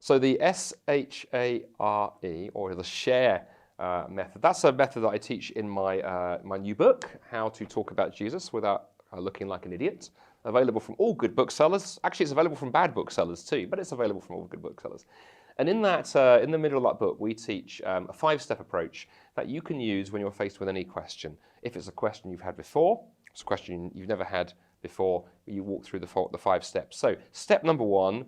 So the S.H.A.R.E, or the S.H.A.R.E method, that's a method that I teach in my, my new book, How to Talk About Jesus Without Looking Like an Idiot. Available from all good booksellers. Actually, it's available from bad booksellers too, but it's available from all good booksellers. And in that, in the middle of that book, we teach a 5-step approach that you can use when you're faced with any question. If it's a question you've had before, it's a question you've never had before, you walk through the 5 steps. So step number 1,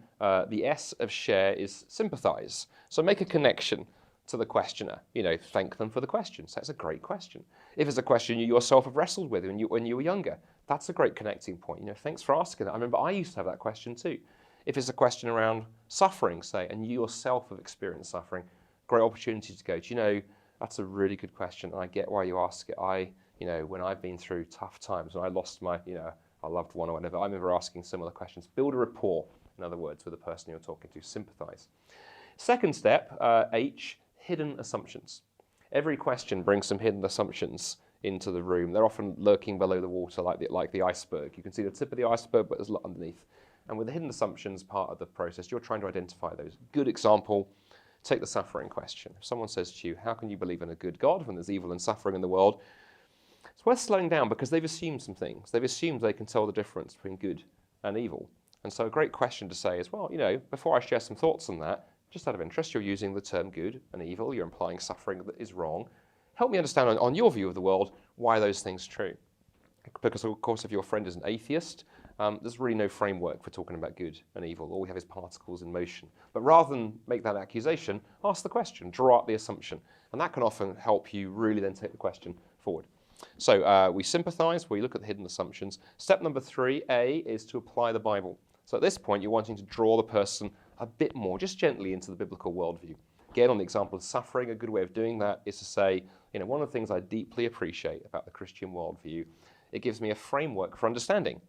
the S of share is sympathize. So make a connection to the questioner. You know, thank them for the question. So that's a great question. If it's a question you yourself have wrestled with when you were younger, that's a great connecting point. You know, thanks for asking that. I remember I used to have that question too. If it's a question around suffering, say, and you yourself have experienced suffering, great opportunity to go, do you know, that's a really good question, and I get why you ask it. You know, when I've been through tough times, when I lost my, a loved one or whatever, I remember asking similar questions. Build a rapport, in other words, with the person you're talking to. Sympathize. Second step, H, hidden assumptions. Every question brings some hidden assumptions into the room. They're often lurking below the water like the iceberg. You can see the tip of the iceberg, but there's a lot underneath. And with the hidden assumptions part of the process, you're trying to identify those. Good example, take the suffering question. If someone says to you, how can you believe in a good God when there's evil and suffering in the world? It's worth slowing down because they've assumed some things. They've assumed they can tell the difference between good and evil. And so a great question to say is, well, before I share some thoughts on that, just out of interest, you're using the term good and evil. You're implying suffering that is wrong. Help me understand on your view of the world why those things are true. Because, of course, if your friend is an atheist, there's really no framework for talking about good and evil. All we have is particles in motion. But rather than make that accusation, ask the question, draw out the assumption. And that can often help you really then take the question forward. So we sympathize, we look at the hidden assumptions. Step number 3, A, is to apply the Bible. So at this point, you're wanting to draw the person a bit more, just gently, into the biblical worldview. Again, on the example of suffering, a good way of doing that is to say, one of the things I deeply appreciate about the Christian worldview, it gives me a framework for understanding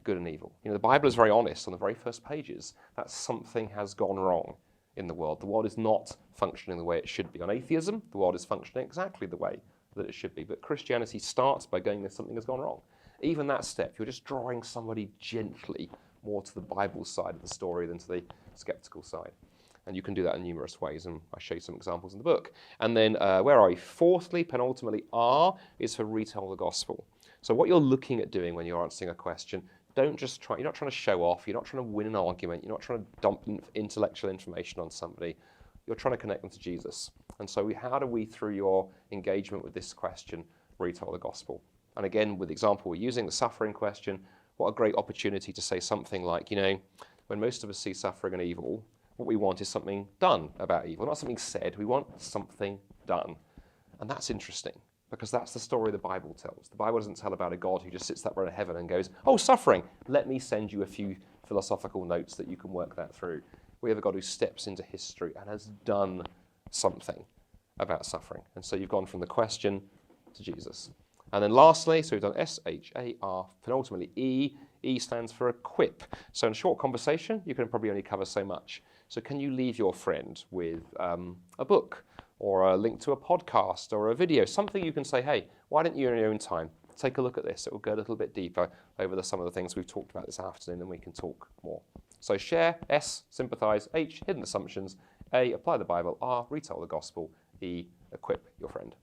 good and evil. The Bible is very honest on the very first pages that something has gone wrong in the world. The world is not functioning the way it should be. On atheism, the world is functioning exactly the way that it should be. But Christianity starts by going that something has gone wrong. Even that step, you're just drawing somebody gently more to the Bible side of the story than to the skeptical side. And you can do that in numerous ways, and I show you some examples in the book. And then, where are we? Fourthly, penultimately, R is for retell the gospel. So what you're looking at doing when you're answering a question, you're not trying to show off, you're not trying to win an argument, you're not trying to dump intellectual information on somebody, you're trying to connect them to Jesus. And so how do we, through your engagement with this question, retell the gospel? And again, with the example we're using, the suffering question, what a great opportunity to say something like, when most of us see suffering and evil, what we want is something done about evil, not something said, we want something done. And that's interesting, because that's the story the Bible tells. The Bible doesn't tell about a God who just sits up there in heaven and goes, oh, suffering, let me send you a few philosophical notes that you can work that through. We have a God who steps into history and has done something about suffering. And so you've gone from the question to Jesus. And then lastly, so we've done S-H-A-R, penultimately E. E stands for equip. So in a short conversation, you can probably only cover so much. So can you leave your friend with a book or a link to a podcast or a video, something you can say, hey, why don't you in your own time take a look at this? It will go a little bit deeper over some of the things we've talked about this afternoon, and we can talk more. So share, S, sympathize, H, hidden assumptions, A, apply the Bible, R, retell the gospel, E, equip your friend.